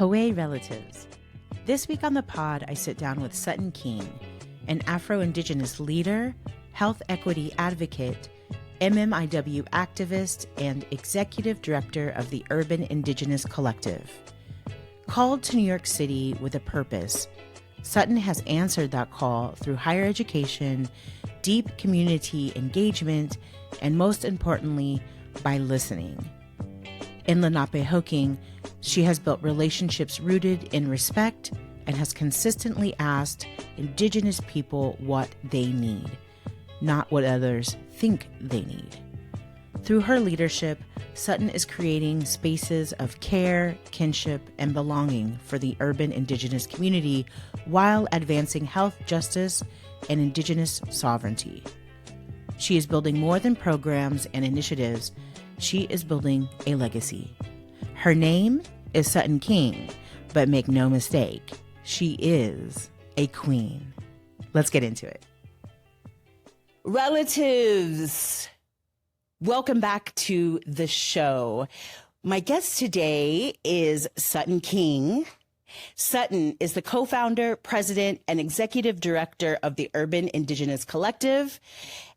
Hawe Relatives. This week on the pod, I sit down with Sutton King, an Afro-Indigenous leader, health equity advocate, MMIW activist, and executive director of the Urban Indigenous Collective. Called to New York City with a purpose, Sutton has answered that call through higher education, deep community engagement, and most importantly, by listening. In Lenapehoking, she has built relationships rooted in respect and has consistently asked Indigenous people what they need, not what others think they need. Through her leadership, Sutton is creating spaces of care, kinship, and belonging for the urban Indigenous community while advancing health justice and Indigenous sovereignty. She is building more than programs and initiatives. She is building a legacy. Her name is Sutton King, but make no mistake, she is a queen. Let's get into it. Relatives, welcome back to the show. My guest today is Sutton King. Sutton is the co-founder, president, and executive director of the Urban Indigenous Collective,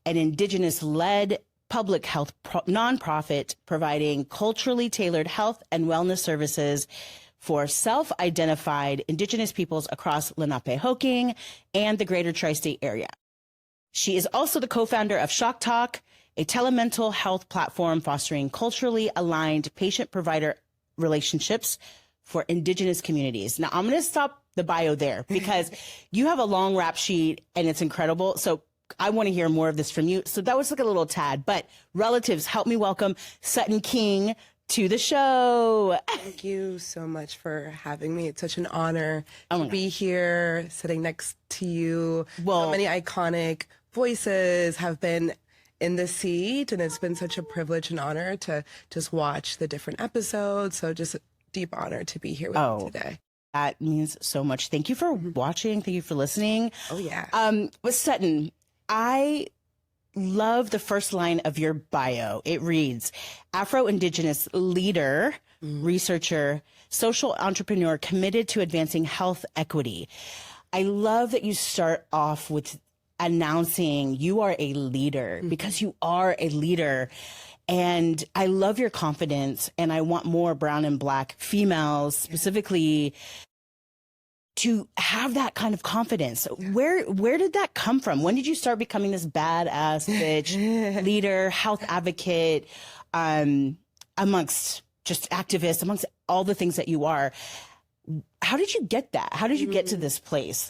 an Indigenous-led public health nonprofit providing culturally tailored health and wellness services for self-identified Indigenous peoples across Lenapehoking and the greater tri-state area. She is also the co-founder of Shock Talk, a telemental health platform fostering culturally aligned patient-provider relationships for Indigenous communities. Now, I'm going to stop the bio there because you have a long rap sheet and it's incredible. So I want to hear more of this from you. So that was like a little tad, but relatives, help me welcome Sutton King to the show. Thank you so much for having me. It's such an honor to be here, sitting next to you. So many iconic voices have been in the seat, and it's been such a privilege and honor to just watch the different episodes. So just a deep honor to be here with you today. That means so much. Thank you for watching. Thank you for listening. Oh, yeah. With Sutton, I love the first line of your bio. It reads, Afro-Indigenous leader, researcher, social entrepreneur committed to advancing health equity. I love that you start off with announcing you are a leader because you are a leader. And I love your confidence, and I want more brown and black females specifically to have that kind of confidence. Where did that come from? When did you start becoming this badass bitch leader, health advocate, amongst just activists, amongst all the things that you are? How did you get that? How did you get to this place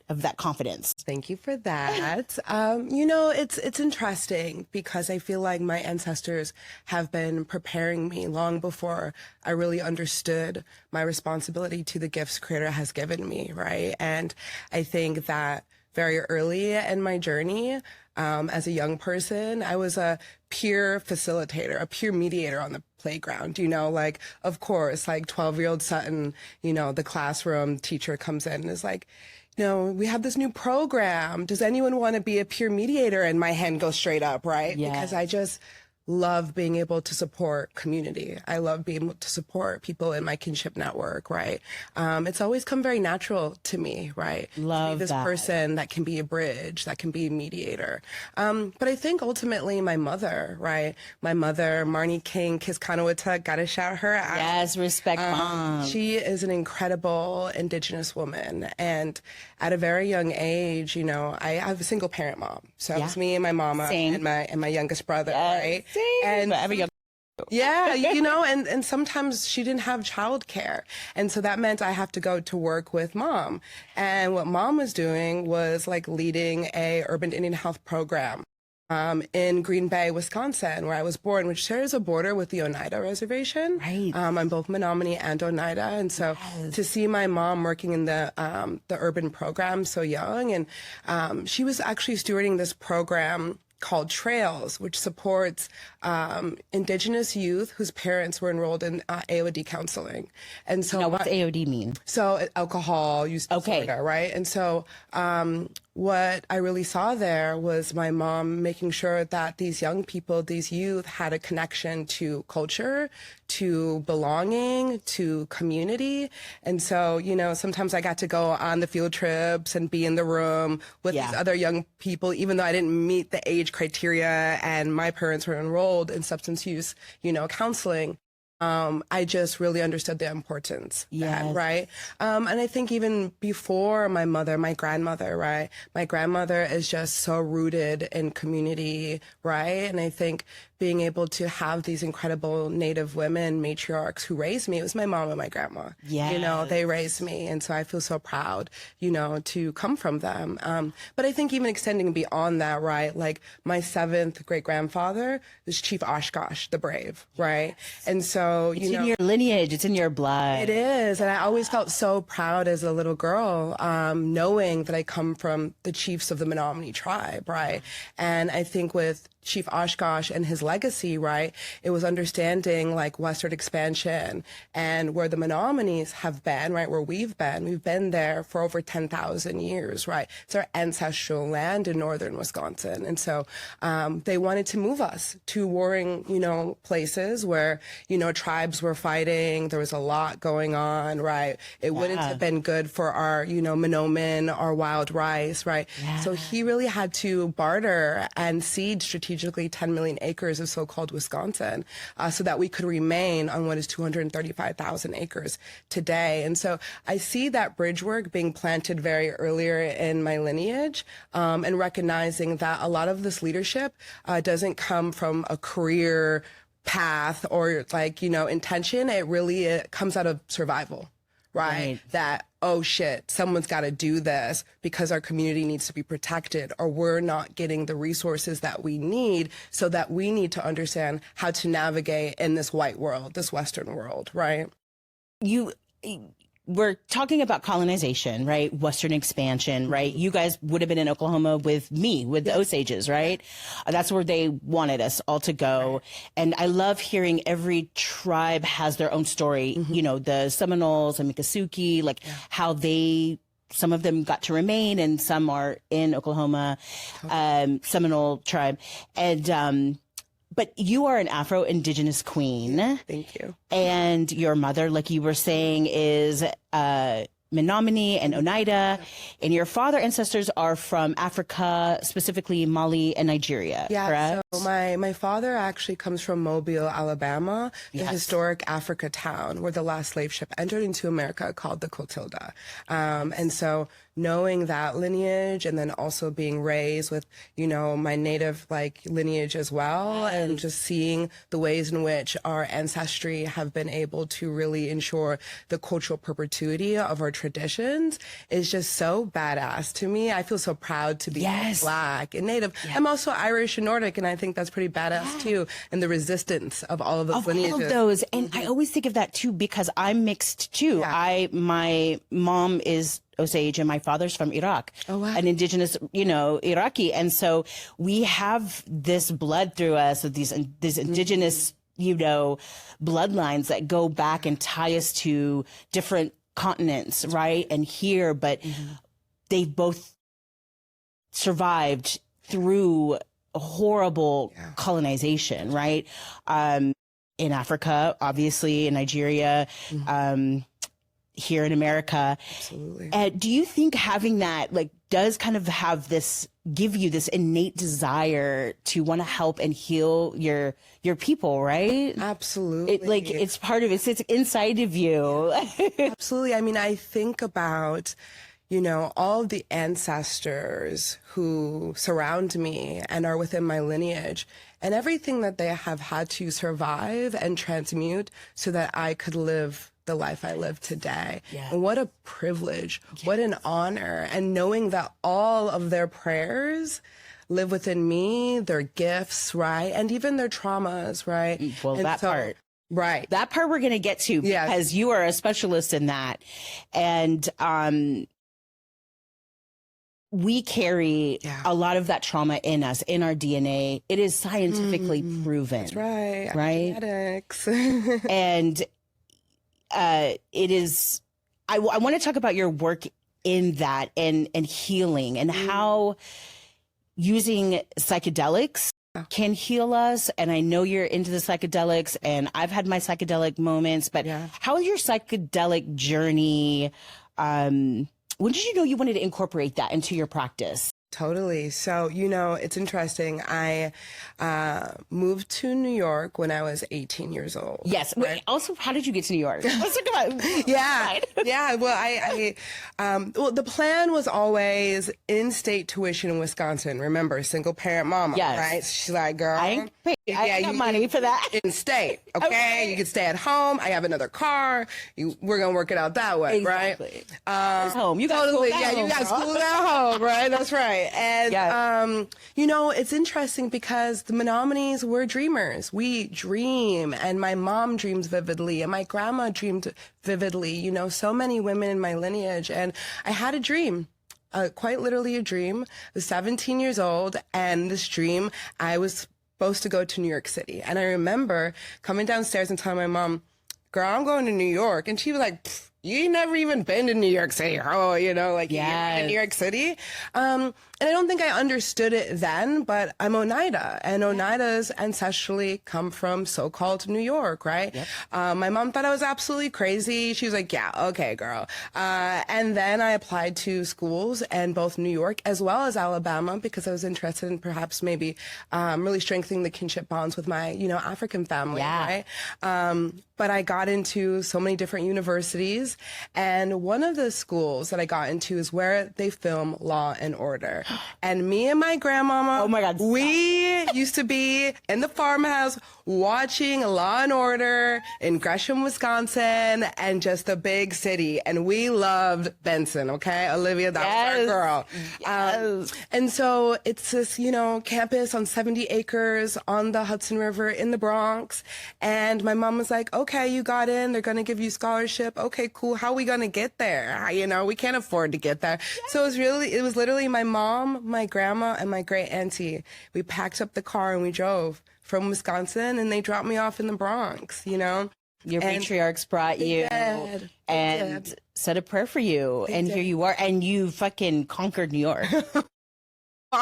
of that confidence? Thank you for that. You know, it's interesting because I feel like my ancestors have been preparing me long before I really understood my responsibility to the gifts Creator has given me, right? And I think that very early in my journey, as a young person, I was a peer facilitator, a peer mediator on the playground, you know, like, of course, like 12-year-old Sutton, you know, the classroom teacher comes in and is like, you know, we have this new program. Does anyone want to be a peer mediator? And my hand goes straight up, right? Yes. Because I just love being able to support community. I love being able to support people in my kinship network, right? It's always come very natural to me, right? Love to be this person that can be a bridge, that can be a mediator. But I think ultimately my mother, right? My mother, Marnie King, Kiskanawata, gotta shout her out. Yes, respect mom. She is an incredible Indigenous woman. And at a very young age, you know, I have a single parent mom. So it's me and my mama and my youngest brother, right? And yeah, you know, and sometimes she didn't have childcare. And so that meant I have to go to work with mom. And what mom was doing was like leading a urban Indian health program in Green Bay, Wisconsin, where I was born, which shares a border with the Oneida Reservation. Right. I'm both Menominee and Oneida. And so to see my mom working in the urban program so young, and she was actually stewarding this program called Trails, which supports Indigenous youth whose parents were enrolled in AOD counseling. And so, now, what's AOD mean? So alcohol use disorder, right? And so what I really saw there was my mom making sure that these young people, these youth, had a connection to culture, to belonging, to community. And so, you know, sometimes I got to go on the field trips and be in the room with these other young people, even though I didn't meet the age criteria and my parents were enrolled in substance use, you know, counseling. I just really understood the importance, then, right? And I think even before my mother, my grandmother, right? My grandmother is just so rooted in community, right? And I think being able to have these incredible Native women, matriarchs who raised me, it was my mom and my grandma. You know, they raised me. And so I feel so proud, you know, to come from them. But I think even extending beyond that, right? Like my 7th great grandfather was Chief Oshkosh, the Brave, right? And so, it's in your lineage, it's in your blood. It is. And I always felt so proud as a little girl, knowing that I come from the chiefs of the Menominee tribe, right? And I think with Chief Oshkosh and his legacy, right, it was understanding like westward expansion and where the Menominees have been, right, where we've been there for over 10,000 years, right? It's our ancestral land in northern Wisconsin. And so they wanted to move us to warring, you know, places where, you know, tribes were fighting. There was a lot going on, right? It wouldn't have been good for our, you know, Menomin, our wild rice, right? So he really had to barter and cede strategically 10 million acres of so-called Wisconsin so that we could remain on what is 235,000 acres today. And so I see that bridge work being planted very earlier in my lineage and recognizing that a lot of this leadership doesn't come from a career path or like, you know, intention. It comes out of survival. Right? That, oh shit, someone's got to do this because our community needs to be protected or we're not getting the resources that we need, so that we need to understand how to navigate in this white world, this Western world, right? We're talking about colonization, right? Western expansion, right? You guys would have been in Oklahoma with me, with the Osages, right? That's where they wanted us all to go. And I love hearing every tribe has their own story. You know, the Seminoles and Miccosukee, like how some of them got to remain and some are in Oklahoma, Seminole tribe. And, but you are an Afro-Indigenous queen. Thank you. And your mother, like you were saying, is Menominee and Oneida, and your father ancestors are from Africa, specifically Mali and Nigeria, correct? So my father actually comes from Mobile, Alabama, the historic Africa town where the last slave ship entered into America called the Clotilda. And so knowing that lineage and then also being raised with, you know, my native like lineage as well, and just seeing the ways in which our ancestry have been able to really ensure the cultural perpetuity of our traditions is just so badass to me. I feel so proud to be Black and Native. I'm also Irish and Nordic, and I think that's pretty badass too, and the resistance of all of those lineages. All of those. And I always think of that too because I'm mixed too. My mom is Osage and my father's from Iraq, an indigenous, you know, Iraqi. And so we have this blood through us of these indigenous, you know, bloodlines that go back and tie us to different continents, right? And here, but they've both survived through a horrible colonization, right? In Africa, obviously, in Nigeria, here in America. Absolutely. Do you think having that like does kind of have this, give you this innate desire to want to help and heal your people, right? Absolutely. It's part of it. It's inside of you. Absolutely. I mean, I think about, you know, all the ancestors who surround me and are within my lineage and everything that they have had to survive and transmute so that I could live the life I live today. And what a privilege, what an honor. And knowing that all of their prayers live within me, their gifts, right? And even their traumas, right? Well, and that part. Right. That part we're going to get to because you are a specialist in that. And we carry a lot of that trauma in us, in our DNA. It is scientifically proven. That's right. Right? Genetics. And it is, I want to talk about your work in that and healing and how using psychedelics can heal us. And I know you're into the psychedelics, and I've had my psychedelic moments, but how was your psychedelic journey? When did you know you wanted to incorporate that into your practice? Totally. So, it's interesting. I moved to New York when I was 18 years old. Yes. Right? Wait, also, how did you get to New York? Let's talk about Yeah. Well, well, the plan was always in-state tuition in Wisconsin. Remember, single parent mama, right? She's like, girl, I ain't got money for that. In-state, okay? You can stay at home. I have another car. We're going to work it out that way, right? Home. You got school at home. You got school at home, right? That's right. And, it's interesting because the Menominees were dreamers. We dream, and my mom dreams vividly, and my grandma dreamed vividly, so many women in my lineage. And I had a dream. Quite literally a dream. I was 17 years old, and this dream, I was supposed to go to New York City. And I remember coming downstairs and telling my mom, girl, I'm going to New York. And she was like, you ain't never even been to New York City. Oh, you're in New York City. And I don't think I understood it then, but I'm Oneida, and Oneidas ancestrally come from so-called New York, right? Yep. My mom thought I was absolutely crazy. She was like, yeah, okay, girl. And then I applied to schools in both New York as well as Alabama because I was interested in perhaps maybe really strengthening the kinship bonds with my, African family, right? But I got into so many different universities, and one of the schools that I got into is where they film Law and Order. And me and my grandmama, oh my God, we used to be in the farmhouse watching Law and Order in Gresham, Wisconsin, and just the big city. And we loved Benson, okay? Olivia, that was our girl. Yes. And so it's this, campus on 70 acres on the Hudson River in the Bronx. And my mom was like, okay, you got in. They're going to give you scholarship. Okay, cool. How are we going to get there? We can't afford to get there. Yes. So it was literally my mom, my grandma, and my great auntie. We packed up the car and we drove from Wisconsin, and they dropped me off in the Bronx, Your matriarchs brought you and said a prayer for you, and here you are, and you fucking conquered New York.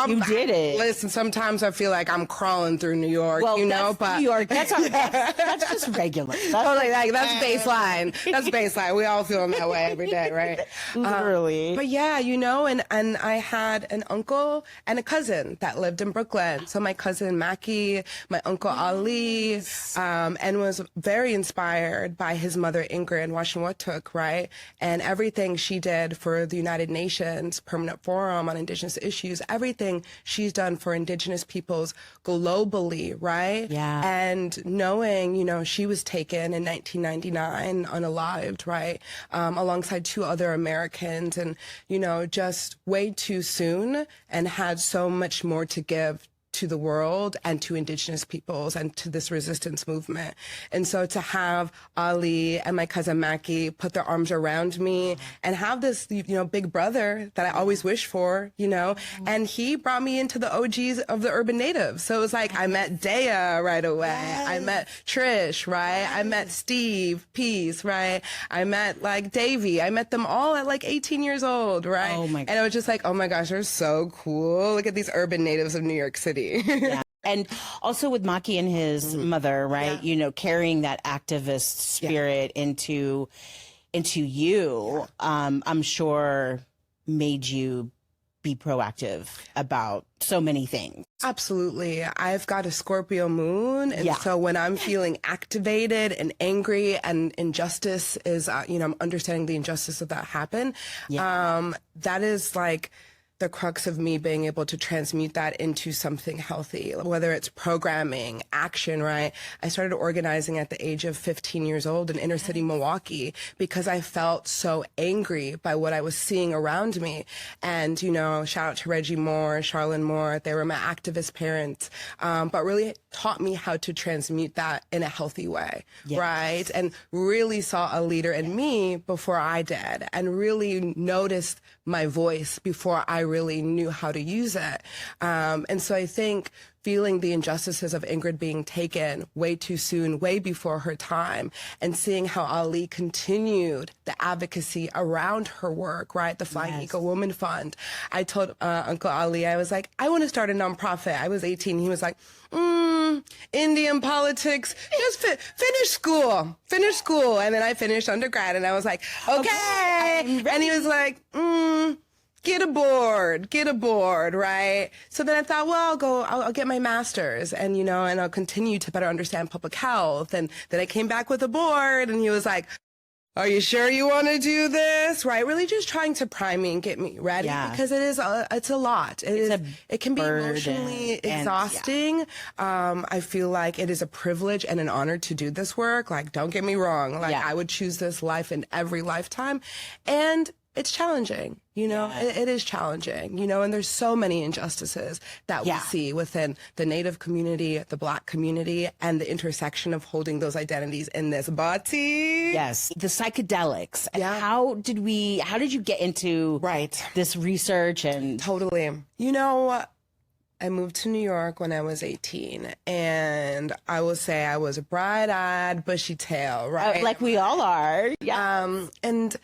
You did it. Listen, sometimes I feel like I'm crawling through New York, but New York, that's just regular. That's baseline. That's baseline. We all feel that way every day, right? Literally. But yeah, and I had an uncle and a cousin that lived in Brooklyn. So my cousin Mackie, my uncle Ali, and was very inspired by his mother Ingrid Washington, right? And everything she did for the United Nations Permanent Forum on Indigenous Issues, everything she's done for Indigenous peoples globally, right? Yeah. And knowing, she was taken in 1999 unalived, right? Alongside two other Americans, and, just way too soon, and had so much more to give to the world and to Indigenous peoples and to this resistance movement. And so to have Ali and my cousin Mackie put their arms around me and have this, big brother that I always wished for, and he brought me into the OGs of the Urban Natives. So it was like, I met Dea right away. Yes. I met Trish, right? Yes. I met Steve Peace, right? I met Davey. I met them all at 18 years old, right? Oh my God. And it was just like, oh my gosh, they're so cool. Look at these urban natives of New York City. Yeah. And also with Maki and his mother, right? Yeah. Carrying that activist spirit into you, I'm sure made you be proactive about so many things. Absolutely. I've got a Scorpio moon. And so when I'm feeling activated and angry and injustice is, I'm understanding the injustice of that happen. Yeah. That is the crux of me being able to transmute that into something healthy, whether it's programming, action, right? I started organizing at the age of 15 years old in inner city Milwaukee because I felt so angry by what I was seeing around me. And, shout out to Reggie Moore, Charlene Moore, they were my activist parents, but really taught me how to transmute that in a healthy way, right? And really saw a leader in me before I did, and really noticed my voice before I really knew how to use it. And so I think feeling the injustices of Ingrid being taken way too soon, way before her time, and seeing how Ali continued the advocacy around her work, right? The Flying Eagle Woman Fund. I told Uncle Ali, I was like, I want to start a nonprofit. I was 18. He was like, Indian politics, just finish school. And then I finished undergrad, and I was like, okay. And he was like, get aboard, right? So then I thought, well, I'll get my master's, and, you know, and I'll continue to better understand public health. And then I came back with a board, and he was like, are you sure you want to do this? Right? Really just trying to prime me and get me ready, because it's a lot. It can be emotionally exhausting. I feel like it is a privilege and an honor to do this work. Like, don't get me wrong. Like, I would choose this life in every lifetime. And it's challenging, you know, it is challenging, you know, and there's so many injustices that we see within the Native community, the Black community, and the intersection of holding those identities in this body. Yes, the psychedelics. How did you get into this research? And totally, you know, I moved to New York when I was 18, and I will say I was a bright-eyed, bushy-tail, right? Like we all are. And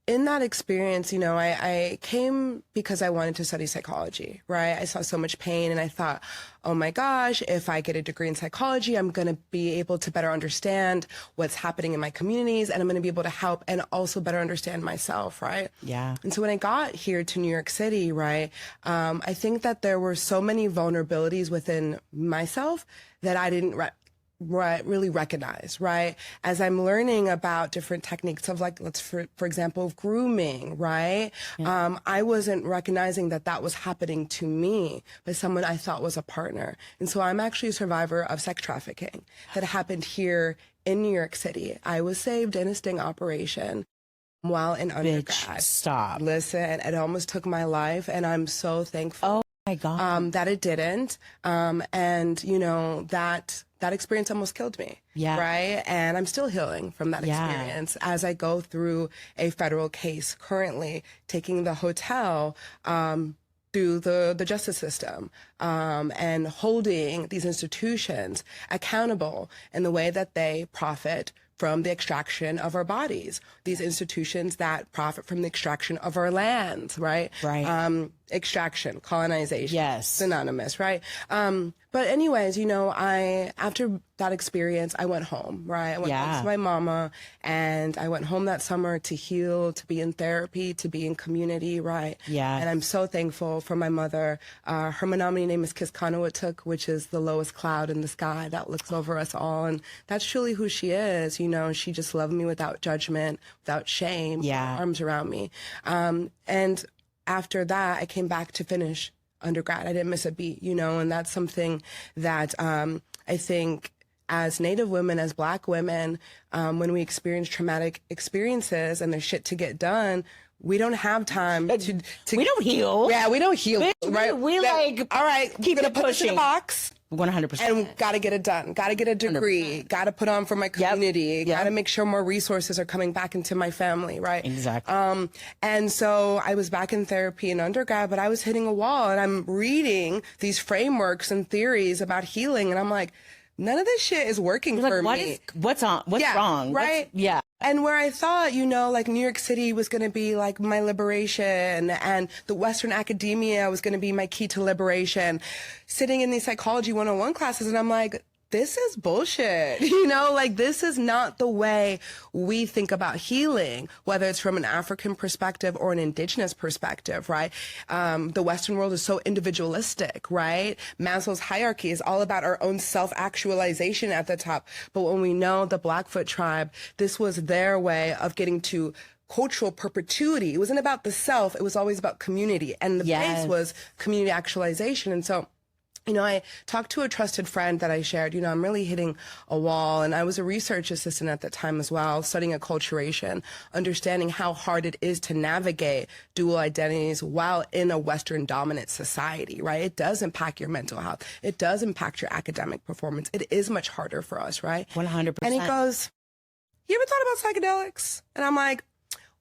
in that experience, you know, I came because I wanted to study psychology, right? I saw so much pain, and I thought, oh my gosh, if I get a degree in psychology, I'm going to be able to better understand what's happening in my communities, and I'm going to be able to help and also better understand myself, right? Yeah. And so when I got here to New York City, right, I think that there were so many vulnerabilities within myself that I didn't really recognize, right? As I'm learning about different techniques of, like, for example, of grooming, right? I wasn't recognizing that that was happening to me by someone I thought was a partner. And so I'm actually a survivor of sex trafficking that happened here in New York City. I was saved in a sting operation while in undergrad. Stop. Listen, it almost took my life, and I'm so thankful. Oh my God. That it didn't. And, you know, that experience almost killed me. Right? And I'm still healing from that experience as I go through a federal case currently, taking the hotel through the justice system, and holding these institutions accountable in the way that they profit from the extraction of our bodies, these institutions that profit from the extraction of our lands, right? Extraction, colonization, synonymous, right? But anyways, you know, after that experience, I went home, right? I went home to my mama, and I went home that summer to heal, to be in therapy, to be in community, right? And I'm so thankful for my mother. Her Menominee name is Kiskanawatuck, which is the lowest cloud in the sky that looks over us all. And that's truly who she is. You know, she just loved me without judgment, without shame, arms around me. And after that, I came back to finish undergrad. I didn't miss a beat, you know, and that's something that I think as Native women, as Black women, when we experience traumatic experiences and there's shit to get done, we don't have time to we don't heal. Yeah, we don't heal. Right? We like, all right, keep gonna it put this in pushing. a box. 100%. And got to get it done. Got to get a degree. Got to put on for my community. Got to make sure more resources are coming back into my family, right? Exactly. And so I was back in therapy in undergrad, but I was hitting a wall, and I'm reading these frameworks and theories about healing, and I'm like, none of this shit is working for me. What's wrong? Right? And where I thought, you know, like New York City was going to be like my liberation, and the Western academia was going to be my key to liberation, sitting in these psychology 101 classes, and I'm like, this is bullshit. You know, like, this is not the way we think about healing, whether it's from an African perspective or an Indigenous perspective, right? The Western world is so individualistic, right? Maslow's hierarchy is all about our own self-actualization at the top. But when we know the Blackfoot tribe, this was their way of getting to cultural perpetuity. It wasn't about the self. It was always about community. And the base was community actualization. And so, you know, I talked to a trusted friend that I shared, you know, I'm really hitting a wall. And I was a research assistant at that time as well, studying acculturation, understanding how hard it is to navigate dual identities while in a Western dominant society, right? It does impact your mental health. It does impact your academic performance. It is much harder for us, right? 100%. And he goes, you ever thought about psychedelics? And I'm like,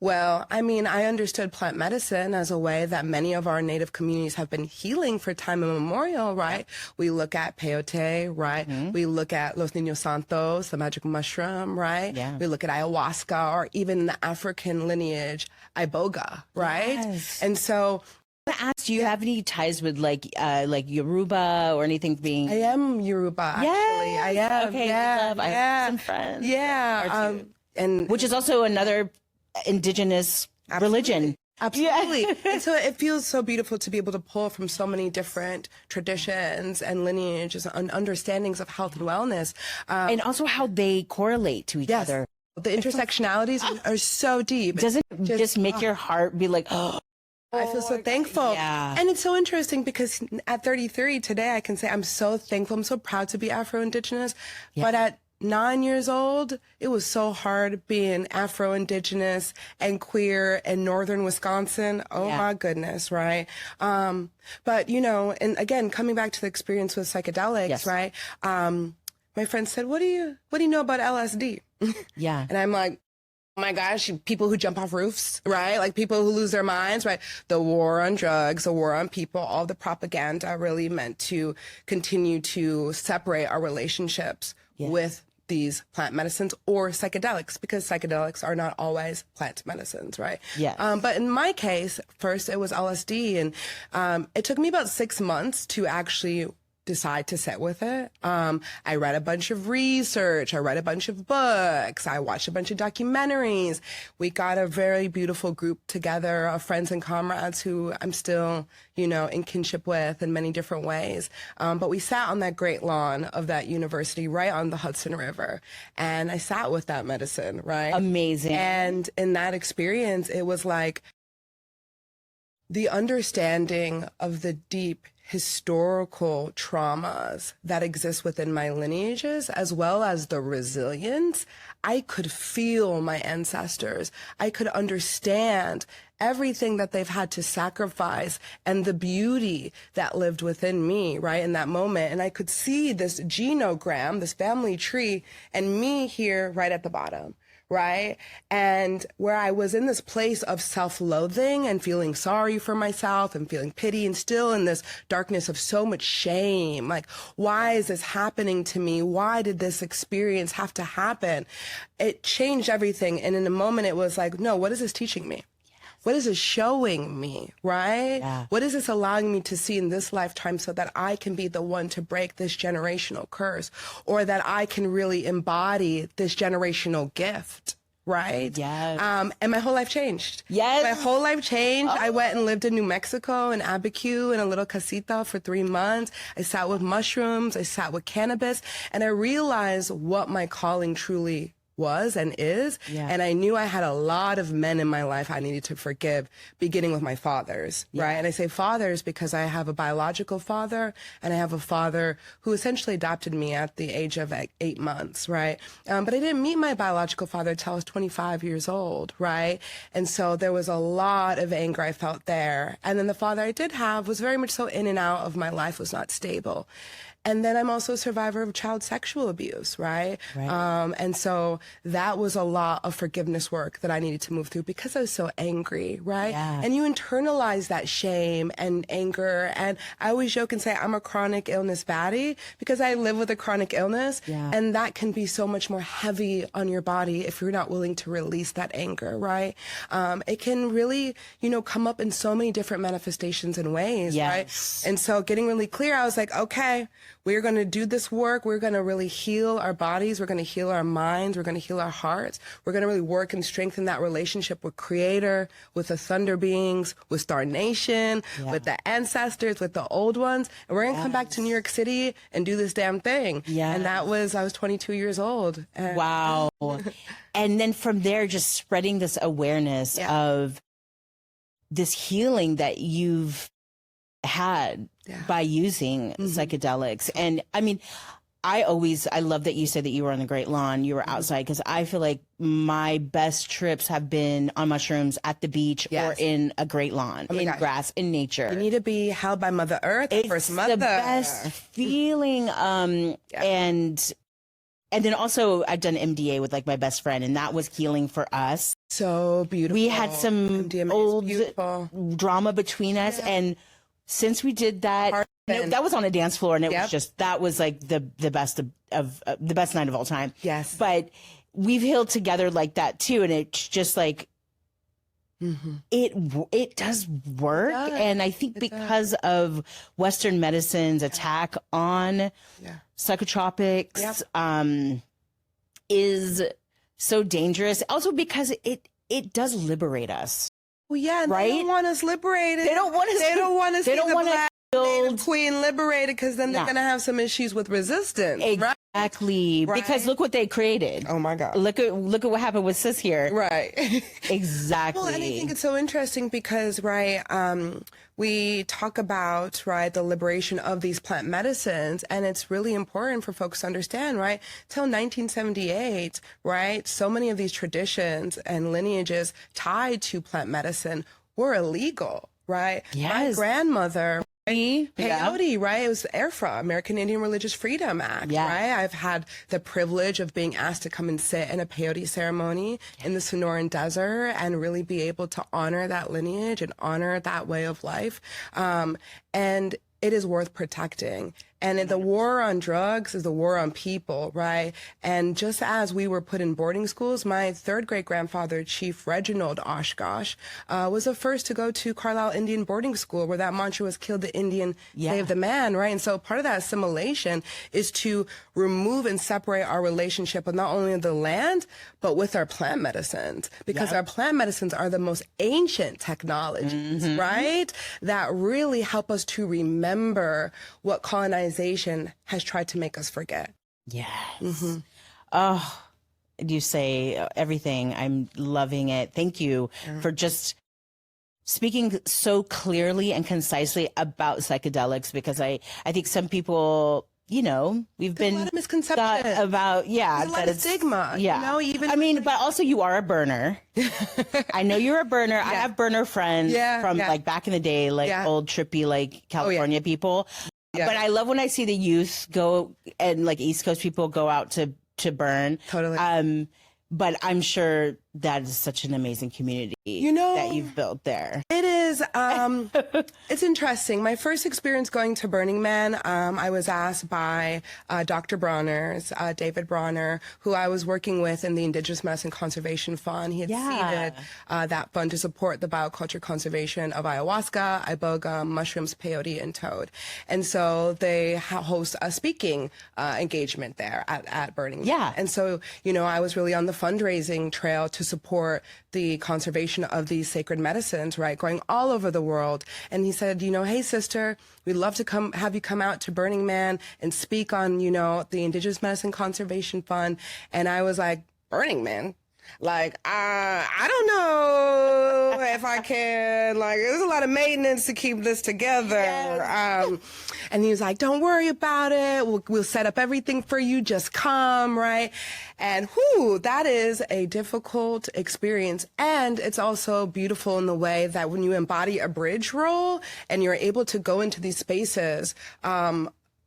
Well, I mean, I understood plant medicine as a way that many of our native communities have been healing for time immemorial, right? We look at peyote, right? We look at Los Niños Santos, the magic mushroom, right? We look at ayahuasca, or even the African lineage, iboga, right? And so I asked, do you have any ties with like Yoruba or anything being? I am Yoruba, actually. I am. Okay, I have some friends. And which is also another indigenous religion. Absolutely. And so it feels so beautiful to be able to pull from so many different traditions and lineages and understandings of health and wellness. And also how they correlate to each other. The intersectionalities are so deep. Doesn't it just make your heart be like, oh, I feel so thankful. Yeah. And it's so interesting because at 33 today, I can say I'm so thankful. I'm so proud to be Afro-Indigenous. But at 9 years old, it was so hard being Afro-Indigenous and queer in northern Wisconsin. Oh my goodness, right? But you know, and again, coming back to the experience with psychedelics, right? My friend said, "What do you know about LSD?" And I'm like, oh my gosh, people who jump off roofs, right? Like people who lose their minds, right? The war on drugs, the war on people, all the propaganda really meant to continue to separate our relationships with these plant medicines or psychedelics, because psychedelics are not always plant medicines, right? But in my case, first it was LSD, and it took me about 6 months to actually decide to sit with it. I read a bunch of research. I read a bunch of books. I watched a bunch of documentaries. We got a very beautiful group together of friends and comrades who I'm still, you know, in kinship with in many different ways. But we sat on that great lawn of that university right on the Hudson River. And I sat with that medicine, right? Amazing. And in that experience, it was like the understanding of the deep historical traumas that exist within my lineages, as well as the resilience. I could feel my ancestors. I could understand everything that they've had to sacrifice and the beauty that lived within me, right, in that moment. And I could see this genogram, this family tree, and me here right at the bottom. Right? And where I was in this place of self-loathing and feeling sorry for myself and feeling pity, and still in this darkness of so much shame. Like, why is this happening to me? Why did this experience have to happen? It changed everything. And in a moment, it was like, no, what is this teaching me? What is this showing me, right? What is this allowing me to see in this lifetime so that I can be the one to break this generational curse, or that I can really embody this generational gift, right? And my whole life changed. My whole life changed. I went and lived in New Mexico, in Abiquiu, in a little casita for 3 months. I sat with mushrooms. I sat with cannabis. And I realized what my calling truly was and is. And I knew I had a lot of men in my life I needed to forgive, beginning with my fathers, right? And I say fathers because I have a biological father, and I have a father who essentially adopted me at the age of 8 months, right? But I didn't meet my biological father until I was 25 years old, right? And so there was a lot of anger I felt there. And then the father I did have was very much so in and out of my life, was not stable. And then I'm also a survivor of child sexual abuse, right? And so that was a lot of forgiveness work that I needed to move through because I was so angry, right? And you internalize that shame and anger. And I always joke and say I'm a chronic illness baddie because I live with a chronic illness. And that can be so much more heavy on your body if you're not willing to release that anger, right? It can really, you know, come up in so many different manifestations and ways, right? And so getting really clear, I was like, okay, we're going to do this work. We're going to really heal our bodies. We're going to heal our minds. We're going to heal our hearts. We're going to really work and strengthen that relationship with Creator, with the Thunder Beings, with Star Nation, with the ancestors, with the old ones. And we're going to come back to New York City and do this damn thing. And that was, I was 22 years old. And wow. And then from there, just spreading this awareness of this healing that you've had by using psychedelics. And I mean, I love that you said that you were on the Great Lawn, you were outside, because I feel like my best trips have been on mushrooms at the beach or in a great lawn, in grass, in nature. You need to be held by Mother Earth, it's First Mother. The best feeling. And then also I've done MDA with like my best friend, and that was healing for us. So beautiful. We had some MDMA old drama between us, and since we did that, that was on a dance floor, and it was just, that was like the best of the best night of all time. Yes. But we've healed together like that too, and it's just like, it does work. And I think because of Western medicine's attack on psychotropics, is so dangerous. Also because it does liberate us. Well, yeah, and right? they don't want us liberated. They don't want us. They don't want us. They don't want to Native queen liberated, because then they're gonna have some issues with resistance. Exactly. Right? Because look what they created. Oh my God. Look at what happened with Sis here. Right. Exactly. Well, and I think it's so interesting because, we talk about, the liberation of these plant medicines, and it's really important for folks to understand, till 1978, so many of these traditions and lineages tied to plant medicine were illegal, Yes. My grandmother, peyote, It was the AIRFRA, American Indian Religious Freedom Act, I've had the privilege of being asked to come and sit in a peyote ceremony in the Sonoran Desert and really be able to honor that lineage and honor that way of life. And it is worth protecting. And the war on drugs is the war on people, And just as we were put in boarding schools, my third great grandfather, Chief Reginald Oshkosh, was the first to go to Carlisle Indian boarding school, where that mantra was "Kill the Indian, save the man," And so part of that assimilation is to remove and separate our relationship with not only the land, but with our plant medicines, because our plant medicines are the most ancient technologies, that really help us to remember what colonization has tried to make us forget. Yes. Oh, you say everything. I'm loving it. Thank you for just speaking so clearly and concisely about psychedelics, because I think some people, we've been a lot of misconception about, there's a lot of stigma, even. I mean, but also you are a burner. I know you're a burner. I have burner friends from like back in the day, like old trippy, like California people. But I love when I see the youth go, and like East Coast people go out to burn. Totally. But I'm sure that is such an amazing community that you've built there. It is. It's interesting. My first experience going to Burning Man, I was asked by Dr. Bronner's, David Bronner, who I was working with in the Indigenous Medicine Conservation Fund. He had seeded that fund to support the bioculture conservation of ayahuasca, iboga, mushrooms, peyote, and toad. And so they host a speaking engagement there at Burning Man. And so, I was really on the fundraising trail to support the conservation of these sacred medicines, going all over the world. And he said, hey, sister, we'd love to have you come out to Burning Man and speak on, the Indigenous Medicine Conservation Fund. And I was like, Burning Man? I don't know if I can, there's a lot of maintenance to keep this together. And he was like, don't worry about it. We'll set up everything for you. Just come, And that is a difficult experience. And it's also beautiful in the way that when you embody a bridge role and you're able to go into these spaces,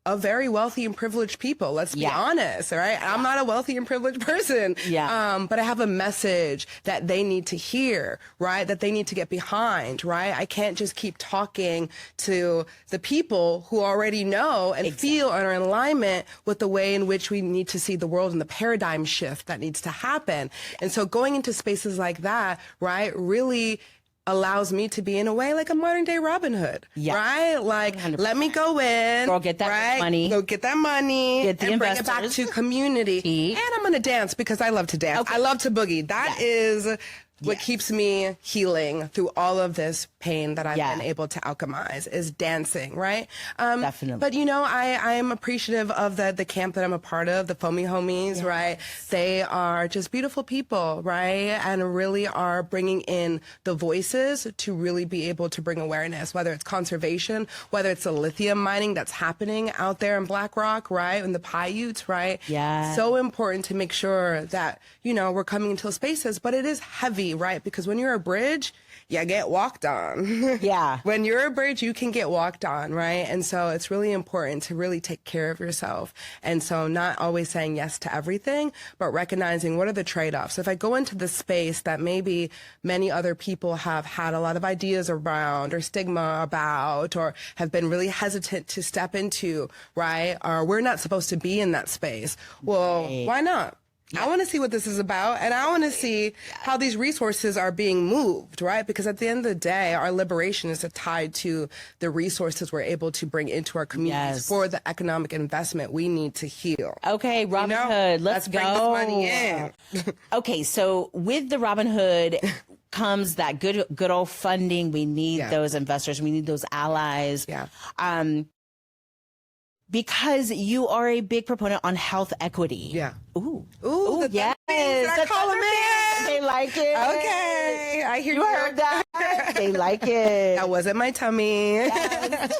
of very wealthy and privileged people. Let's be honest, I'm not a wealthy and privileged person. But I have a message that they need to hear, that they need to get behind, I can't just keep talking to the people who already know and feel and are in alignment with the way in which we need to see the world and the paradigm shift that needs to happen. And so going into spaces like that, really allows me to be in a way like a modern day Robin Hood, Like, 100%. Let me go in, go get that money, go get that money, get the and investors. bring it back to community. And I'm going to dance because I love to dance. I love to boogie. That is what keeps me healing through all of this pain that I've been able to alchemize is dancing, Definitely. But I am appreciative of the camp that I'm a part of, the Foamy Homies, They are just beautiful people, and really are bringing in the voices to really be able to bring awareness, whether it's conservation, whether it's the lithium mining that's happening out there in Black Rock, in the Paiutes, So important to make sure that, we're coming into spaces, but it is heavy key, right? Because when you're a bridge, you get walked on. Yeah. When you're a bridge, you can get walked on, right? And so it's really important to really take care of yourself. And so not always saying yes to everything, but recognizing what are the trade-offs. If I go into the space that maybe many other people have had a lot of ideas around or stigma about or have been really hesitant to step into, right? Or we're not supposed to be in that space. Well, why not? I want to see what this is about, and I want to see how these resources are being moved, right? Because at the end of the day, our liberation is tied to the resources we're able to bring into our communities for the economic investment we need to heal. Okay, Robin Hood, let's go. Bring this money in. Okay, so with the Robin Hood comes that good old funding. We need those investors. We need those allies. Yeah. Because you are a big proponent on health equity. Yeah. Ooh, yes. The call them in. They like it. Okay, I hear you. Heard that. They like it. That wasn't my tummy. Yes.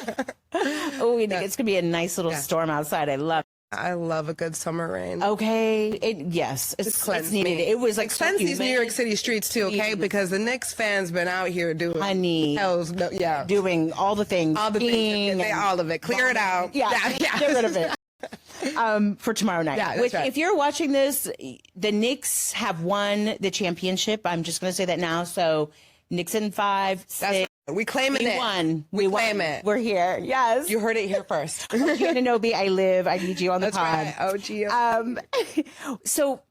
Oh, it's gonna be a nice little storm outside. I love it. I love a good summer rain. Okay. It's needed. It was like cleanse these New York City streets too, okay? Because the Knicks fans been out here doing doing all the things. All the things. All of it. Clear it out. Yeah. Get rid of it. For tomorrow night. Yeah, that's right. If you're watching this, the Knicks have won the championship. I'm just going to say that now. So Knicks in 5, 6. We claiming it. Won. We claim it. We're here. Yes. You heard it here first. Ananobi, I live. I need you on the pod. That's right. So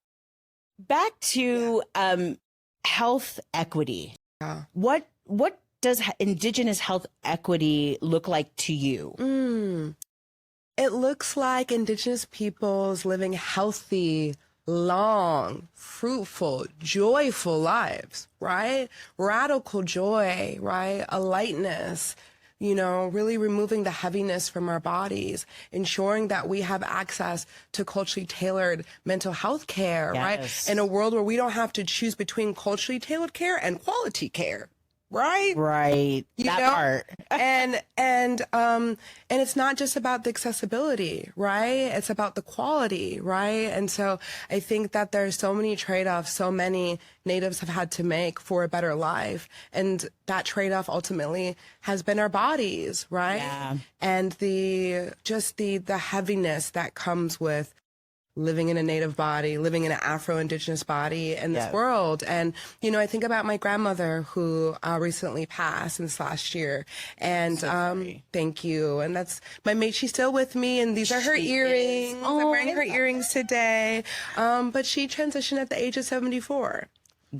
back to health equity. Yeah. What does Indigenous health equity look like to you? It looks like Indigenous peoples living healthy, long, fruitful, joyful lives, right? Radical joy, right? A lightness, really removing the heaviness from our bodies, ensuring that we have access to culturally tailored mental health care, right? In a world where we don't have to choose between culturally tailored care and quality care. Right? Part. And it's not just about the accessibility, right? It's about the quality, right? And so I think that there's so many trade-offs, so many Natives have had to make for a better life. And that trade-off ultimately has been our bodies, right? Yeah. And the heaviness that comes with living in a Native body, living in an Afro-Indigenous body in this world. And, I think about my grandmother who recently passed this last year. And thank you. And that's my mate. She's still with me. And these are her earrings. I'm wearing her earrings today. But she transitioned at the age of 74.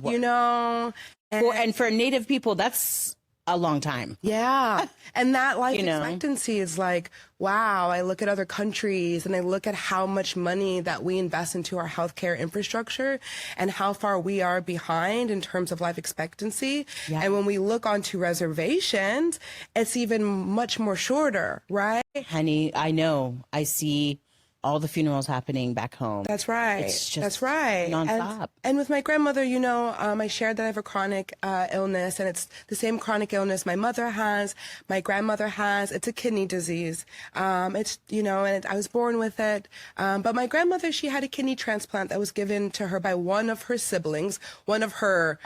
And for Native people, that's a long time. Yeah. And that life expectancy is like, wow, I look at other countries and I look at how much money that we invest into our healthcare infrastructure and how far we are behind in terms of life expectancy. Yeah. And when we look onto reservations, it's even much more shorter, right? Honey, I know. I see all the funerals happening back home. That's right. It's just That's right. nonstop. And with my grandmother, I shared that I have a chronic illness, and it's the same chronic illness my mother has, my grandmother has. It's a kidney disease. It's, and I was born with it. But my grandmother, she had a kidney transplant that was given to her by one of her siblings, one of her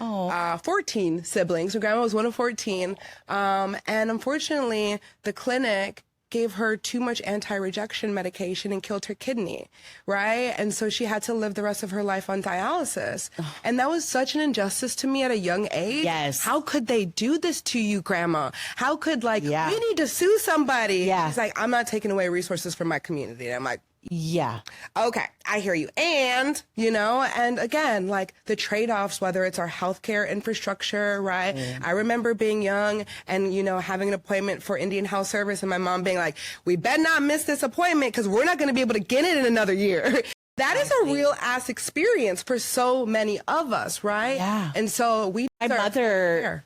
14 siblings. My grandma was one of 14. And unfortunately, the clinic gave her too much anti-rejection medication and killed her kidney, right? And so she had to live the rest of her life on dialysis. And that was such an injustice to me at a young age. Yes. How could they do this to you, Grandma? How could, we need to sue somebody. Yeah. She's like, I'm not taking away resources from my community. And I'm like, yeah. Okay, I hear you. And, and again, the trade-offs, whether it's our healthcare infrastructure, right? I remember being young and, having an appointment for Indian Health Service and my mom being like, we better not miss this appointment because we're not going to be able to get it in another year. That is a real ass experience for so many of us, right? Yeah. And so my mother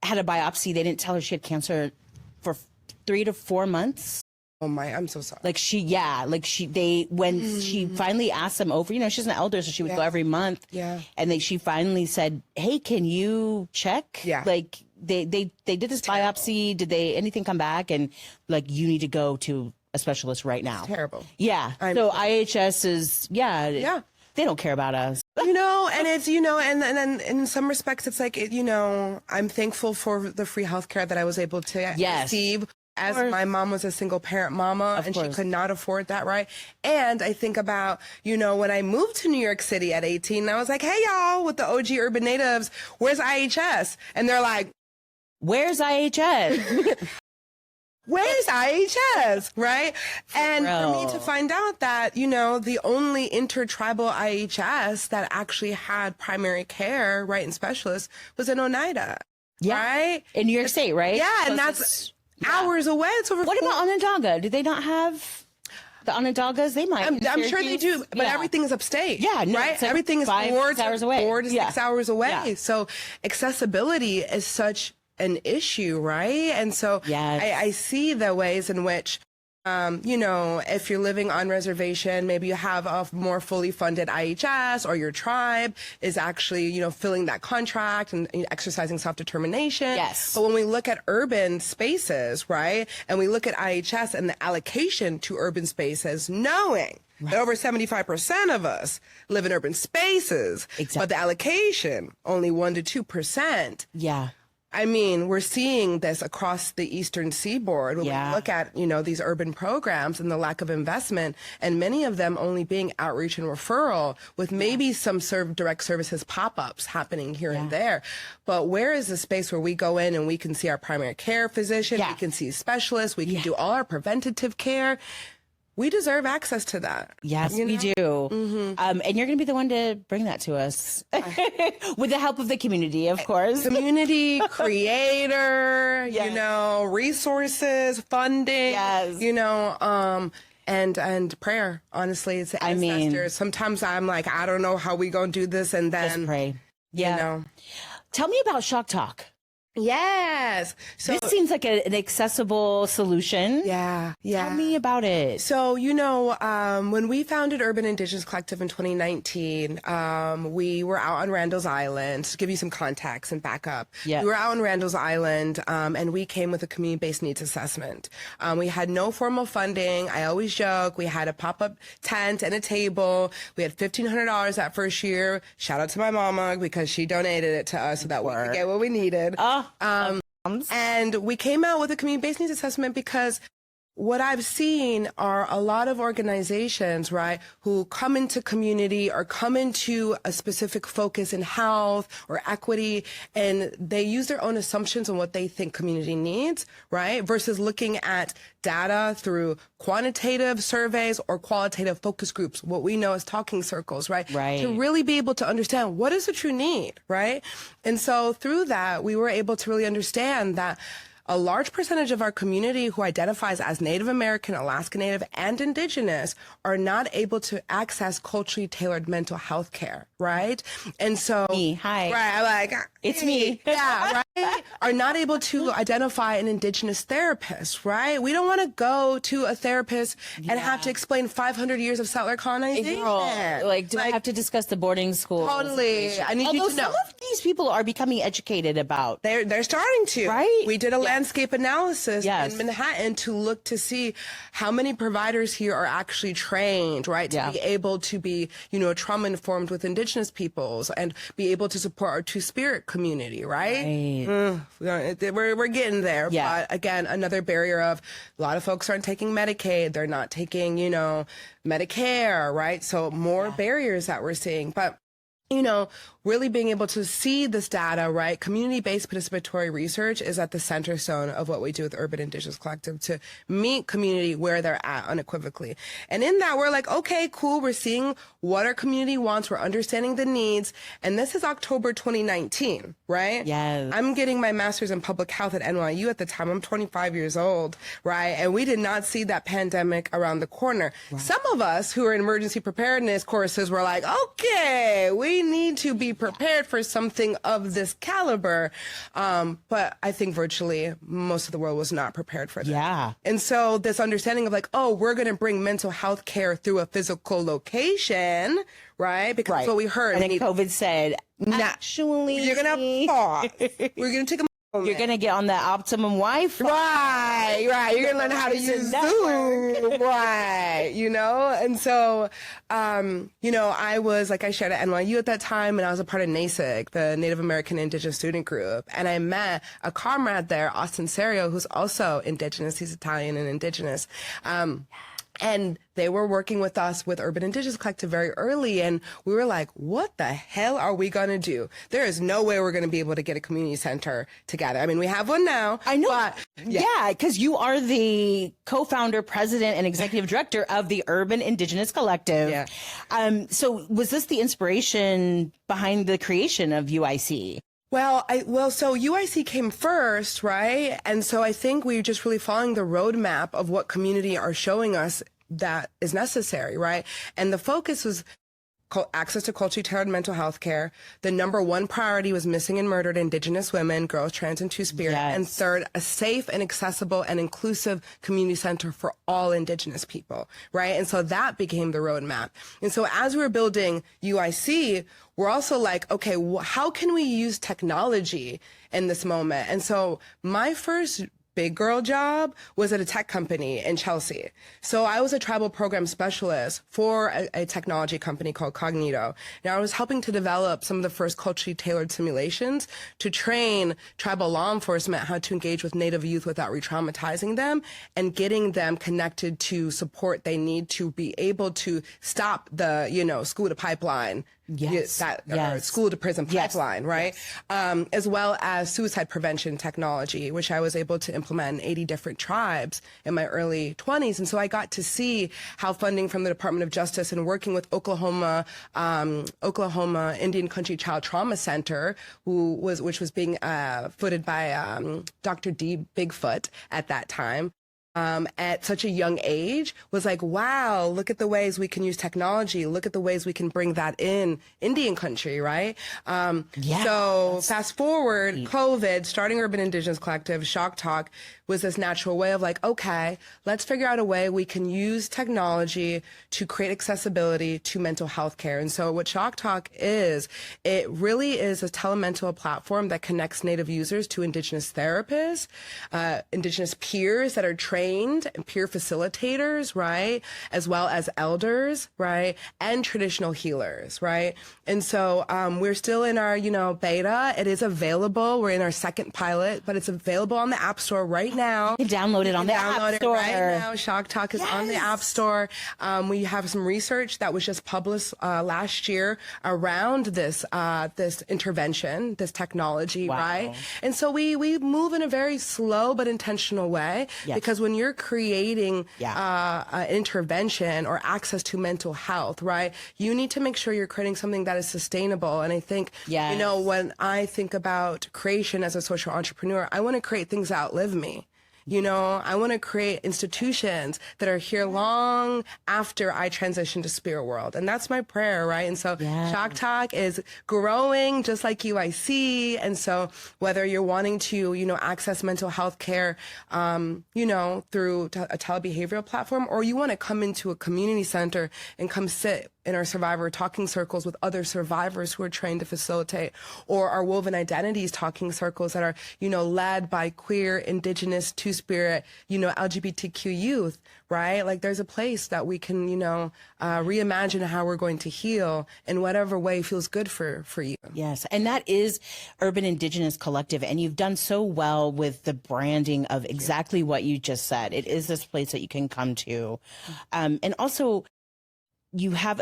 had a biopsy. They didn't tell her she had cancer for 3 to 4 months. Oh my, I'm so sorry. When she finally asked them over, she's an elder, so she would go every month. Yeah. And she finally said, hey, can you check? Yeah. They did this biopsy. Did anything come back? And you need to go to a specialist right now. Terrible. Yeah. So IHS is, They don't care about us. And it's, and then in some respects, it's like, I'm thankful for the free healthcare that I was able to receive. As my mom was a single parent mama and she could not afford that, right? And I think about, when I moved to New York City at 18, I was like, hey, y'all, with the OG Urban Natives, where's IHS? And they're like, where's IHS? Where's IHS, right? And for me to find out that, the only intertribal IHS that actually had primary care, right, and specialists was in Oneida, right? In New York State, right? Yeah, and that's hours away. It's over. What about Onondaga? Do they not have the Onondagas? They might. I'm sure they do, but everything is upstate. Yeah, no, right. Like everything is 4 hours away. 4 to 6 hours away. So accessibility is such an issue, right? And so I see the ways in which, if you're living on reservation, maybe you have a more fully funded IHS, or your tribe is actually, filling that contract and exercising self-determination. Yes. But when we look at urban spaces, right, and we look at IHS and the allocation to urban spaces, knowing that over 75% of us live in urban spaces, but the allocation only 1 to 2%. Yeah. I mean, we're seeing this across the Eastern Seaboard when we look at, these urban programs and the lack of investment, and many of them only being outreach and referral with maybe some direct services pop-ups happening here and there. But where is the space where we go in and we can see our primary care physician, we can see specialists, we can do all our preventative care? We deserve access to that. Yes, we do. Mm-hmm. And you're going to be the one to bring that to us with the help of the community, of course. Community, creator, resources, funding, and prayer. Honestly, it's the ancestors. Sometimes I'm like, I don't know how we going to do this. And then just pray. Yeah. Tell me about Shock Talk. Yes. So this seems like an accessible solution. Yeah. Tell me about it. So, when we founded Urban Indigenous Collective in 2019, we were out on Randall's Island. To give you some context and backup. We were out on Randall's Island, and we came with a community-based needs assessment. We had no formal funding. I always joke. We had a pop-up tent and a table. We had $1,500 that first year. Shout out to my mama because she donated it to us so that we could get what we needed. And we came out with a community-based needs assessment because what I've seen are a lot of organizations, right, who come into community or come into a specific focus in health or equity, and they use their own assumptions on what they think community needs, right, versus looking at data through quantitative surveys or qualitative focus groups, what we know as talking circles, right, to really be able to understand what is the true need, right? And so through that, we were able to really understand that a large percentage of our community who identifies as Native American, Alaska Native, and Indigenous are not able to access culturally tailored mental health care, right? And so, It's me. Yeah, right? Are not able to identify an Indigenous therapist, right? We don't want to go to a therapist and have to explain 500 years of settler colonization. Do I have to discuss the boarding school? Totally. I need you to know. Some of these people are becoming educated about. They're starting to. Right? We did a landscape analysis in Manhattan to look to see how many providers here are actually trained, right? To be able to be, trauma informed with Indigenous peoples and be able to support our Two-Spirit community, right? We're getting there. But again, another barrier of a lot of folks aren't taking Medicaid. They're not taking, Medicare, right? So more barriers that we're seeing. But really being able to see this data, right? Community-based participatory research is at the center stone of what we do with Urban Indigenous Collective to meet community where they're at unequivocally. And in that, we're like, okay, cool. We're seeing what our community wants. We're understanding the needs. And this is October 2019, right? Yes. I'm getting my master's in public health at NYU at the time. I'm 25 years old, right? And we did not see that pandemic around the corner. Some of us who are in emergency preparedness courses were like, okay, we need to be prepared for something of this caliber. But I think virtually most of the world was not prepared for that. Yeah. And so this understanding of like, oh, we're going to bring mental health care through a physical location, right? Because that's what we heard. And then COVID said, actually, you're going to pause. We're going to take a You're going to get on the optimum Wi-Fi. Right. You're going to learn how to use Zoom. Right. And so, I was, like I shared at NYU at that time, and I was a part of NASIG, the Native American Indigenous Student Group. And I met a comrade there, Austin Serio, who's also Indigenous. He's Italian and Indigenous. And they were working with us with Urban Indigenous Collective very early. And we were like, what the hell are we going to do? There is no way we're going to be able to get a community center together. I mean, we have one now. I know. But, yeah, because you are the co-founder, president, and executive director of the Urban Indigenous Collective. Yeah. So was this the inspiration behind the creation of UIC? So UIC came first, right? And so I think we're just really following the roadmap of what community are showing us that is necessary, right? And the focus was access to culturally tailored mental health care. The number one priority was missing and murdered Indigenous women, girls, trans, and Two-Spirit. Yes. And third, a safe and accessible and inclusive community center for all Indigenous people, right? And so that became the roadmap. And so as we were building UIC, we're also like, okay, how can we use technology in this moment? And so my first big girl job was at a tech company in Chelsea. So I was a tribal program specialist for a technology company called Cognito. Now I was helping to develop some of the first culturally tailored simulations to train tribal law enforcement how to engage with Native youth without re-traumatizing them and getting them connected to support they need to be able to stop the, school to pipeline. Or school to prison pipeline, right? Yes. As well as suicide prevention technology, which I was able to implement in 80 different tribes in my early 20s. And so I got to see how funding from the Department of Justice and working with Oklahoma Indian Country Child Trauma Center, which was being footed by Dr. D. Bigfoot at that time. At such a young age was like, wow, look at the ways we can use technology. Look at the ways we can bring that in Indian country, right? So fast forward, COVID, starting Urban Indigenous Collective, Shock Talk was this natural way of like, okay, let's figure out a way we can use technology to create accessibility to mental health care. And so what Shock Talk is, it really is a telemental platform that connects Native users to Indigenous therapists, Indigenous peers that are trained and peer facilitators, right? As well as elders, right? And traditional healers, right? And so we're still in our, beta. It is available. We're in our second pilot, but it's available on the App Store right now. You can download it on the App Store. Right now. Shock Talk is on the App Store. We have some research that was just published last year around this intervention, this technology, right? And so we move in a very slow but intentional way because when you're creating an intervention or access to mental health, right, you need to make sure you're creating something that is sustainable. And I think, when I think about creation as a social entrepreneur, I want to create things that outlive me. I want to create institutions that are here long after I transition to spirit world. And that's my prayer, right? And so Shock Talk is growing just like UIC. And so whether you're wanting to, access mental health care, through a telebehavioral platform, or you want to come into a community center and come sit in our survivor talking circles with other survivors who are trained to facilitate, or our woven identities talking circles that are, led by queer, Indigenous, Two-Spirit, LGBTQ youth, right? Like there's a place that we can, reimagine how we're going to heal in whatever way feels good for you. Yes. And that is Urban Indigenous Collective. And you've done so well with the branding of exactly what you just said. It is this place that you can come to. And also, you have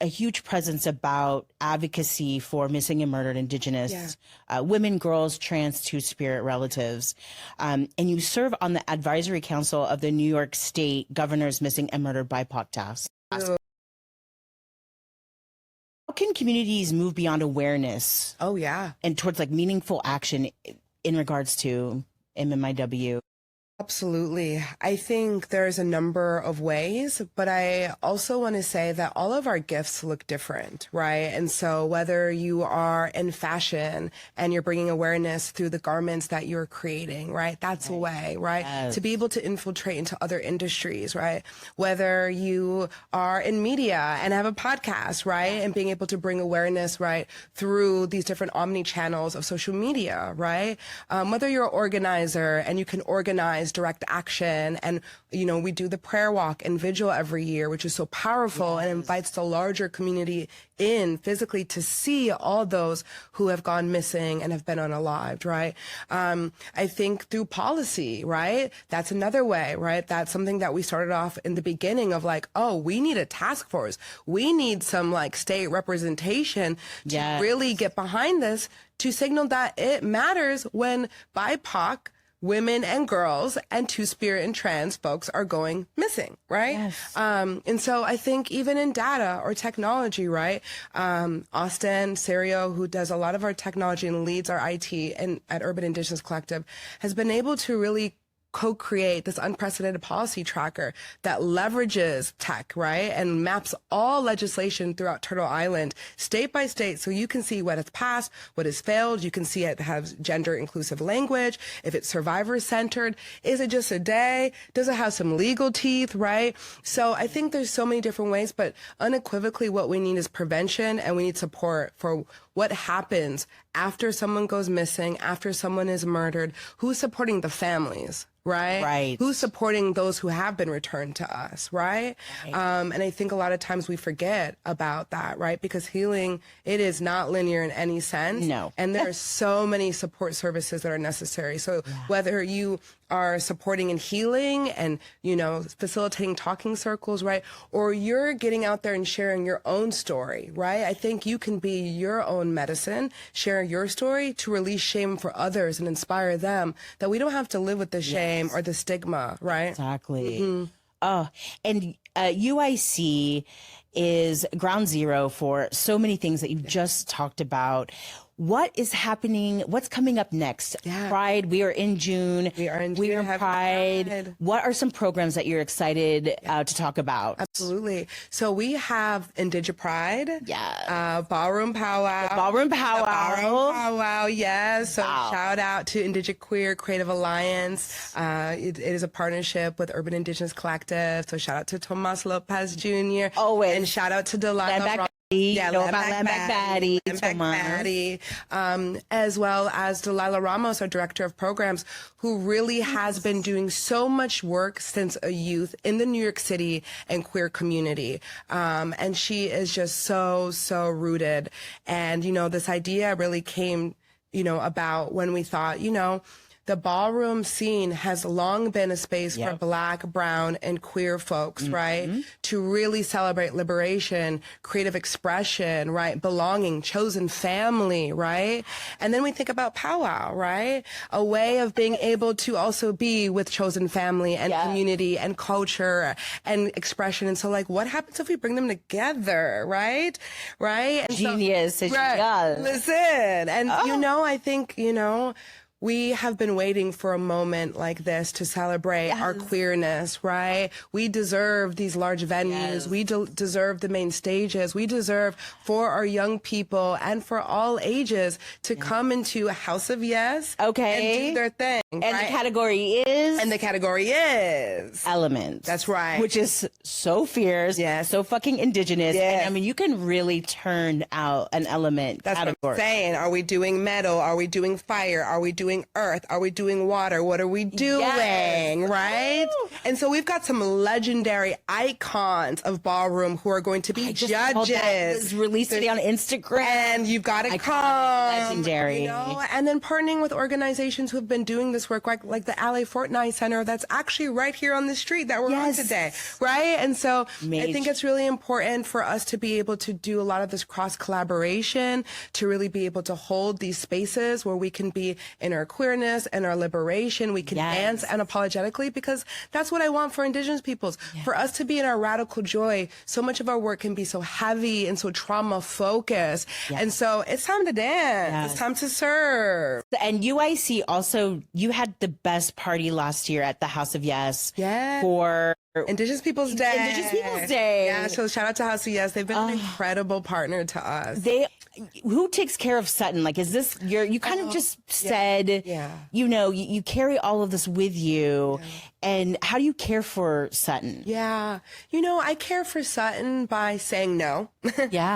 a huge presence about advocacy for missing and murdered Indigenous women, girls, trans, Two-Spirit relatives. And you serve on the advisory council of the New York State Governor's Missing and Murdered BIPOC Task. How can communities move beyond awareness? And towards like meaningful action in regards to MMIW? Absolutely. I think there's a number of ways, but I also want to say that all of our gifts look different, right? And so whether you are in fashion and you're bringing awareness through the garments that you're creating, right? That's a way, right? Yes. To be able to infiltrate into other industries, right? Whether you are in media and have a podcast, right? And being able to bring awareness, right? Through these different omni channels of social media, right? Whether you're an organizer and you can organize direct action, and we do the prayer walk and vigil every year, which is so powerful and invites the larger community in physically to see all those who have gone missing and have been unalived, right? I think through policy, right? That's another way, right? That's something that we started off in the beginning of like, oh, we need a task force. We need some like state representation to really get behind this, to signal that it matters when BIPOC women and girls and two-spirit and trans folks are going missing, right? Yes. And so I think even in data or technology, right? Austin Serio, who does a lot of our technology and leads our IT at Urban Indigenous Collective, has been able to really co-create this unprecedented policy tracker that leverages tech, right? And maps all legislation throughout Turtle Island, state by state, so you can see what has passed, what has failed. You can see it has gender inclusive language, if it's survivor centered. Is it just a day? Does it have some legal teeth, right? So I think there's so many different ways, but unequivocally what we need is prevention, and we need support for what happens after someone goes missing, after someone is murdered. Who's supporting the families? Right? Right. Who's supporting those who have been returned to us, right? And I think a lot of times we forget about that, right? Because healing, it is not linear in any sense. No. And there are so many support services that are necessary. So whether you are supporting in healing and, facilitating talking circles, right? Or you're getting out there and sharing your own story, right? I think you can be your own medicine, share your story to release shame for others and inspire them, that we don't have to live with the shame or the stigma, right? Exactly. Mm-hmm. Oh, and UIC is ground zero for so many things that you've just talked about. What is happening? What's coming up next? Pride. We are in June. We are in June. We are Pride. What are some programs that you're excited to talk about? Absolutely. So we have IndigiPride. Ballroom Powwow. Ballroom Powwow. Ballroom Powwow, yes. So shout out to Indigiqueer Creative Alliance. It is a partnership with Urban Indigenous Collective. So shout out to Tomas Lopez Jr. Always. And shout out to Delilah. Batty, as well as Delilah Ramos, our director of programs, who really has been doing so much work since a youth in the New York City and queer community. And she is just so rooted. And, this idea really came, about when we thought, the ballroom scene has long been a space for Black, brown, and queer folks, right? To really celebrate liberation, creative expression, right? Belonging, chosen family, right? And then we think about powwow, right? A way of being able to also be with chosen family and community and culture and expression. And so, what happens if we bring them together, right? Right? And Genius. So, right. Listen, and I think, we have been waiting for a moment like this to celebrate our queerness, right? We deserve these large venues. We deserve the main stages. We deserve for our young people and for all ages to come into a house of yes and do their thing. And the category is? And the category is? Elements. That's right. Which is so fierce, so fucking indigenous. And you can really turn out an element category. What I'm saying. Are we doing metal? Are we doing fire? Are we doing earth? Are we doing water? What are we doing? Right? And so we've got some legendary icons of ballroom who are going to be judges. Released today on Instagram. And you've got to come. Legendary. And then partnering with organizations who have been doing this work, like the LA Fortnite Center, that's actually right here on the street that we're on today. Right? And so I think it's really important for us to be able to do a lot of this cross collaboration, to really be able to hold these spaces where we can be our queerness and our liberation. We can dance unapologetically, because that's what I want for Indigenous peoples. For us to be in our radical joy. So much of our work can be so heavy and so trauma focused. And so it's time to dance. It's time to serve. And UIC also, you had the best party last year at the House of Yes. For Indigenous Peoples Day. Indigenous Peoples Day. Yeah, so shout out to House of Yes. They've been an incredible partner to us. Who takes care of Sutton? Like, is this you kind of just said, you know, you carry all of this with you. And how do you care for Sutton? Yeah. You know, I care for Sutton by saying no.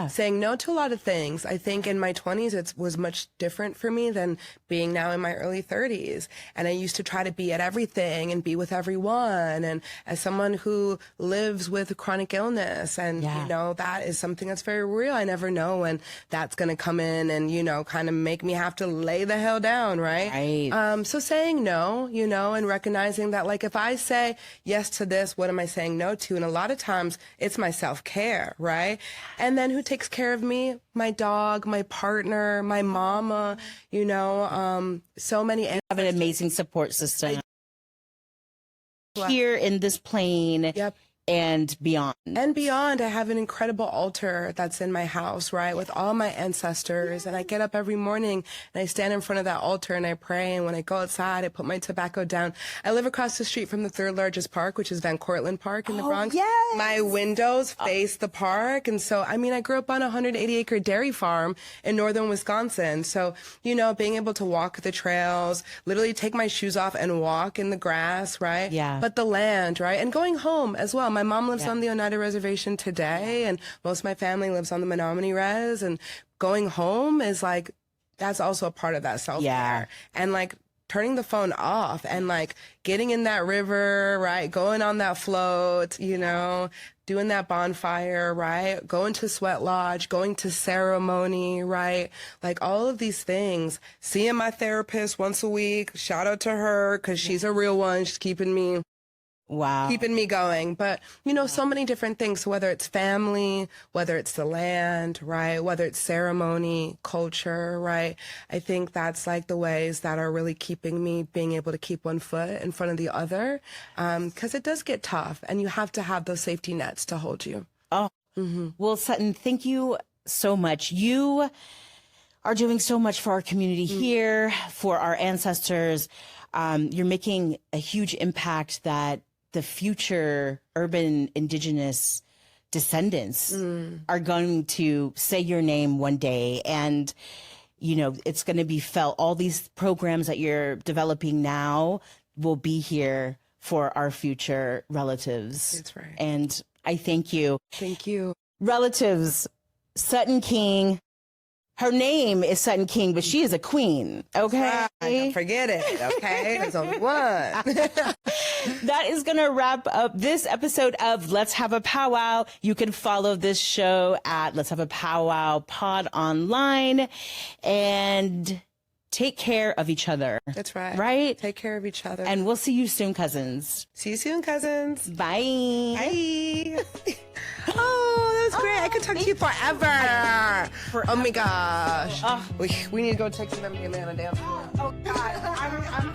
Saying no to a lot of things. I think in my 20s, it was much different for me than being now in my early 30s. And I used to try to be at everything and be with everyone. And as someone who lives with chronic illness, and, you know, that is something that's very real. I never know when that's going to come in and, you know, kind of make me have to lay the hell down, right? So saying no, you know, and recognizing that, like, if I say yes to this, what am I saying no to? And a lot of times it's my self-care, right? And then who takes care of me? My dog, my partner, my mama, you know, so many. You have an amazing support system here in this plane. And beyond. And beyond, I have an incredible altar that's in my house, right, with all my ancestors. And I get up every morning and I stand in front of that altar and I pray. And when I go outside, I put my tobacco down. I live across the street from the third largest park, which is Van Cortlandt Park in the Bronx. My windows face the park. And so, I mean, I grew up on a 180-acre dairy farm in northern Wisconsin. So, you know, being able to walk the trails, literally take my shoes off and walk in the grass, right? But the land, right? And going home as well. My mom lives on the Oneida Reservation today, and most of my family lives on the Menominee Res, and going home is like, that's also a part of that self-care. And like turning the phone off and like getting in that river, right? Going on that float, you know, doing that bonfire, right? Going to sweat lodge, going to ceremony, right? Like all of these things, seeing my therapist once a week, shout out to her, 'cause she's a real one. She's keeping me keeping me going. But, you know, so many different things, whether it's family, whether it's the land, right? Whether it's ceremony, culture, right? I think that's like the ways that are really keeping me being able to keep one foot in front of the other. 'Cause it does get tough and you have to have those safety nets to hold you. Well, Sutton, thank you so much. You are doing so much for our community here, for our ancestors. You're making a huge impact that the future urban indigenous descendants are going to say your name one day. And, you know, it's going to be felt. All these programs that you're developing now will be here for our future relatives. That's right. And I thank you. Thank you. Relatives, Sutton King. Her name is Sutton King, but she is a queen, okay? Don't forget it, okay? There's only one. That is going to wrap up this episode of Let's Have a Powwow. You can follow this show at Let's Have a Powwow Pod online. And take care of each other. That's right. Right? Take care of each other. And we'll see you soon, cousins. See you soon, cousins. Bye. Bye. Oh, that was great. I could talk to you forever. Oh my gosh. We need to go take some MDMA on a dance floor. Oh, God. I'm